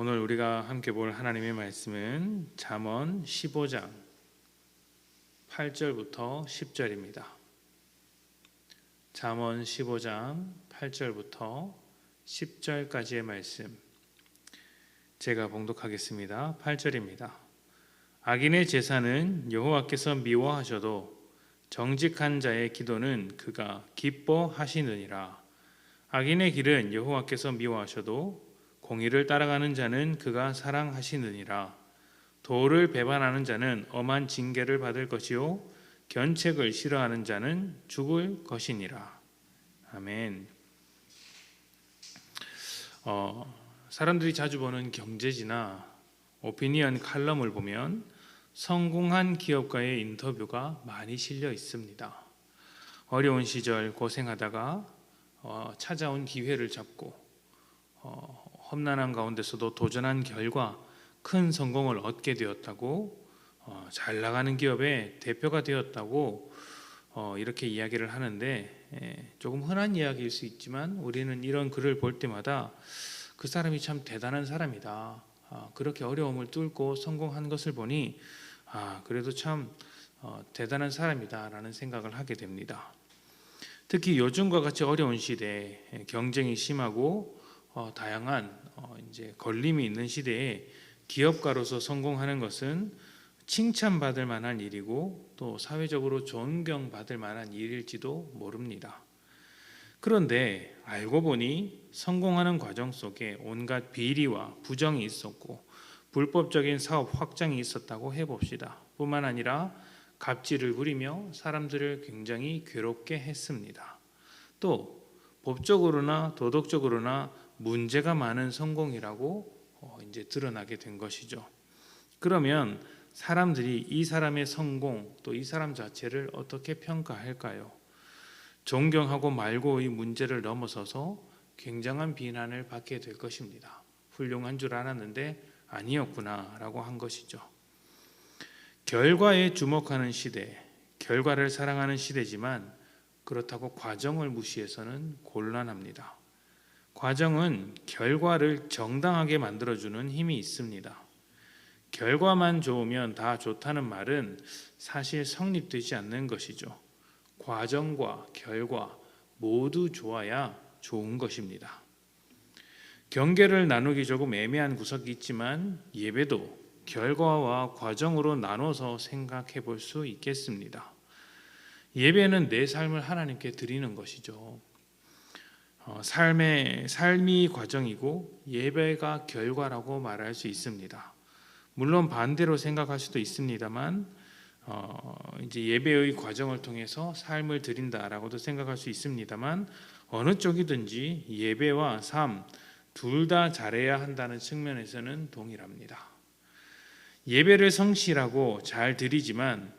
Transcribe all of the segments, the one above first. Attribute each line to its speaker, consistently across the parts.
Speaker 1: 오늘 우리가 함께 볼 하나님의 말씀은 잠언 15장 8절부터 10절입니다. 잠언 15장 8절부터 10절까지의 말씀 제가 봉독하겠습니다. 8절입니다. 악인의 제사는 여호와께서 미워하셔도 정직한 자의 기도는 그가 기뻐하시느니라. 악인의 길은 여호와께서 미워하셔도 공의를 따라가는 자는 그가 사랑하시느니라. 도를 배반하는 자는 엄한 징계를 받을 것이요 견책을 싫어하는 자는 죽을 것이니라. 아멘. 사람들이 자주 보는 경제지나 오피니언 칼럼을 보면 성공한 기업가의 인터뷰가 많이 실려 있습니다. 어려운 시절 고생하다가 찾아온 기회를 잡고 험난한 가운데서도 도전한 결과 큰 성공을 얻게 되었다고, 잘 나가는 기업의 대표가 되었다고 이렇게 이야기를 하는데, 조금 흔한 이야기일 수 있지만 우리는 이런 글을 볼 때마다 그 사람이 참 대단한 사람이다, 그렇게 어려움을 뚫고 성공한 것을 보니 그래도 참 대단한 사람이다 라는 생각을 하게 됩니다. 특히 요즘과 같이 어려운 시대에 경쟁이 심하고 다양한 이제 걸림이 있는 시대에 기업가로서 성공하는 것은 칭찬받을 만한 일이고 또 사회적으로 존경받을 만한 일일지도 모릅니다. 그런데 알고 보니 성공하는 과정 속에 온갖 비리와 부정이 있었고 불법적인 사업 확장이 있었다고 해봅시다. 뿐만 아니라 갑질을 부리며 사람들을 굉장히 괴롭게 했습니다. 또 법적으로나 도덕적으로나 문제가 많은 성공이라고 이제 드러나게 된 것이죠. 그러면 사람들이 이 사람의 성공, 또 이 사람 자체를 어떻게 평가할까요? 존경하고 말고의 문제를 넘어서서 굉장한 비난을 받게 될 것입니다. 훌륭한 줄 알았는데 아니었구나 라고 한 것이죠. 결과에 주목하는 시대, 결과를 사랑하는 시대지만 그렇다고 과정을 무시해서는 곤란합니다. 과정은 결과를 정당하게 만들어주는 힘이 있습니다. 결과만 좋으면 다 좋다는 말은 사실 성립되지 않는 것이죠. 과정과 결과 모두 좋아야 좋은 것입니다. 경계를 나누기 조금 애매한 구석이 있지만 예배도 결과와 과정으로 나눠서 생각해 볼 수 있겠습니다. 예배는 내 삶을 하나님께 드리는 것이죠. 삶이 과정이고 예배가 결과라고 말할 수 있습니다. 물론 반대로 생각할 수도 있습니다만 이제 예배의 과정을 통해서 삶을 드린다라고도 생각할 수 있습니다만 어느 쪽이든지 예배와 삶 둘 다 잘해야 한다는 측면에서는 동일합니다. 예배를 성실하고 잘 드리지만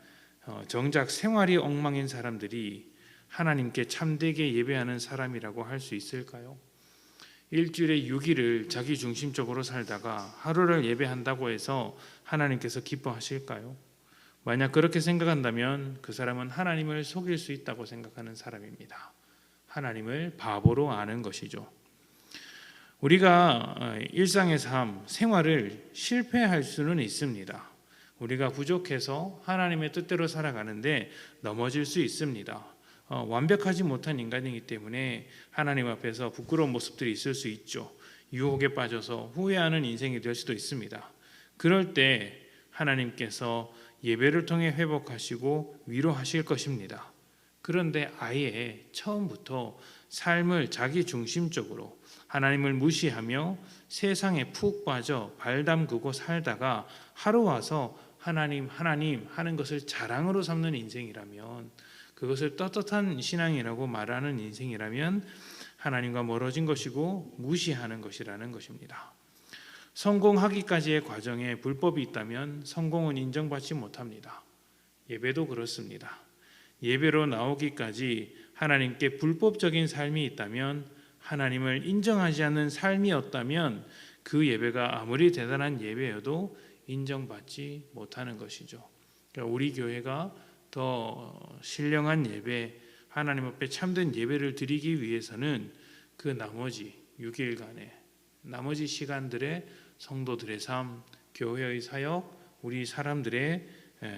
Speaker 1: 정작 생활이 엉망인 사람들이 하나님께 참되게 예배하는 사람이라고 할 수 있을까요? 일주일에 6일을 자기 중심적으로 살다가 하루를 예배한다고 해서 하나님께서 기뻐하실까요? 만약 그렇게 생각한다면 그 사람은 하나님을 속일 수 있다고 생각하는 사람입니다. 하나님을 바보로 아는 것이죠. 우리가 일상의 삶, 생활을 실패할 수는 있습니다. 우리가 부족해서 하나님의 뜻대로 살아가는데 넘어질 수 있습니다. 완벽하지 못한 인간이기 때문에 하나님 앞에서 부끄러운 모습들이 있을 수 있죠. 유혹에 빠져서 후회하는 인생이 될 수도 있습니다. 그럴 때 하나님께서 예배를 통해 회복하시고 위로하실 것입니다. 그런데 아예 처음부터 삶을 자기 중심적으로 하나님을 무시하며 세상에 푹 빠져 발 담그고 살다가 하루 와서 하나님 하는 것을 자랑으로 삼는 인생이라면, 그것을 떳떳한 신앙이라고 말하는 인생이라면 하나님과 멀어진 것이고 무시하는 것이라는 것입니다. 성공하기까지의 과정에 불법이 있다면 성공은 인정받지 못합니다. 예배도 그렇습니다. 예배로 나오기까지 하나님께 불법적인 삶이 있다면, 하나님을 인정하지 않는 삶이었다면 그 예배가 아무리 대단한 예배여도 인정받지 못하는 것이죠. 그러니까 우리 교회가 더 신령한 예배, 하나님 앞에 참된 예배를 드리기 위해서는 그 나머지 6일간의 나머지 시간들에 성도들의 삶, 교회의 사역, 우리 사람들의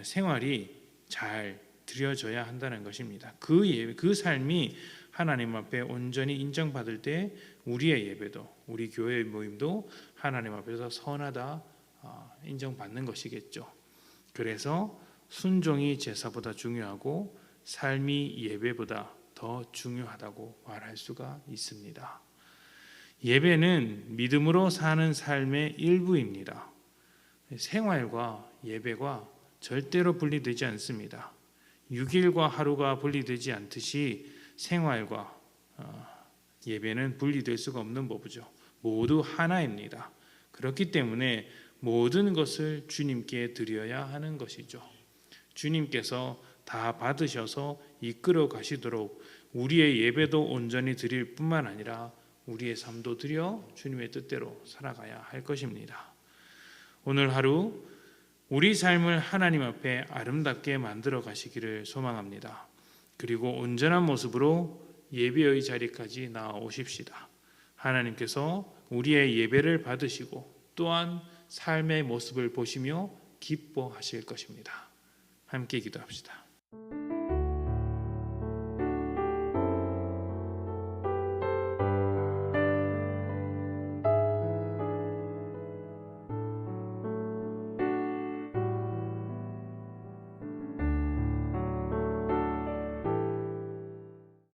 Speaker 1: 생활이 잘 드려져야 한다는 것입니다. 그 삶이 하나님 앞에 온전히 인정받을 때 우리의 예배도, 우리 교회의 모임도 하나님 앞에서 선하다 인정받는 것이겠죠. 그래서 순종이 제사보다 중요하고 삶이 예배보다 더 중요하다고 말할 수가 있습니다. 예배는 믿음으로 사는 삶의 일부입니다. 생활과 예배가 절대로 분리되지 않습니다. 6일과 하루가 분리되지 않듯이 생활과 예배는 분리될 수가 없는 법이죠. 모두 하나입니다. 그렇기 때문에 모든 것을 주님께 드려야 하는 것이죠. 주님께서 다 받으셔서 이끌어 가시도록 우리의 예배도 온전히 드릴 뿐만 아니라 우리의 삶도 드려 주님의 뜻대로 살아가야 할 것입니다. 오늘 하루 우리 삶을 하나님 앞에 아름답게 만들어 가시기를 소망합니다. 그리고 온전한 모습으로 예배의 자리까지 나아오십시다. 하나님께서 우리의 예배를 받으시고 또한 삶의 모습을 보시며 기뻐하실 것입니다. 함께 기도합시다.